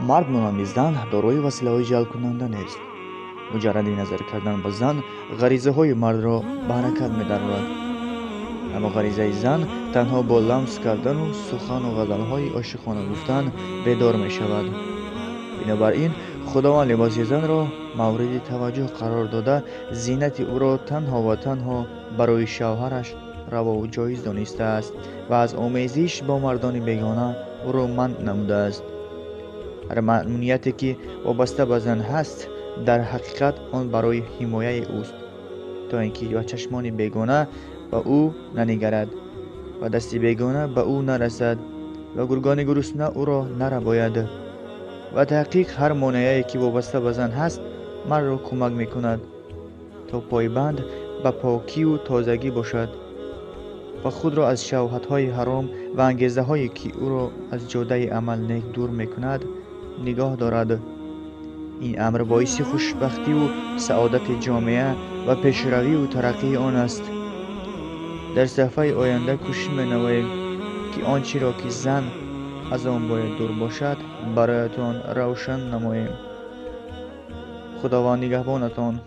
مرد مانند زن دارای وسیله‌های جلب کننده نیست. مجرد نظر کردن به زن غریزه های مرد را به حرکت می‌دراند. اما غریزه زن تنها با لمس کردن و سخن و غزل‌های عاشقانه گفتن بیدار می‌شود. بنابراین خداوند لباس زن را مورد توجه قرار داده، زینت او را تنها و تنها برای شوهرش روا و جایز دانسته است و از آمیزش با مردان بیگانه او را منع نموده است. هر ممنوعیتی که وابسته به زن هست در حقیقت آن برای حمایه اوست، تا اینکه یا چشمان بیگانه به او ننگرد و دست بیگانه به او نرسد و گرگان گرسنه او را نرباید. و تحقیق هر مانعی که وابسته به زن هست مرد را کمک میکند تا پایبند به پاکی و تازگی باشد و خود را از شهوت‌های حرام و انگیزه‌هایی که او را از جاده عمل نیک دور میکند نگاه دارد. این امر باعث خوشبختی و سعادت جامعه و پیشروی و ترقی آن است. در صفحه آینده کوشش می‌نماییم که آنچه را که زن از آن باید دور باشد برایتان روشن نماییم. خداوند نگهبانتان.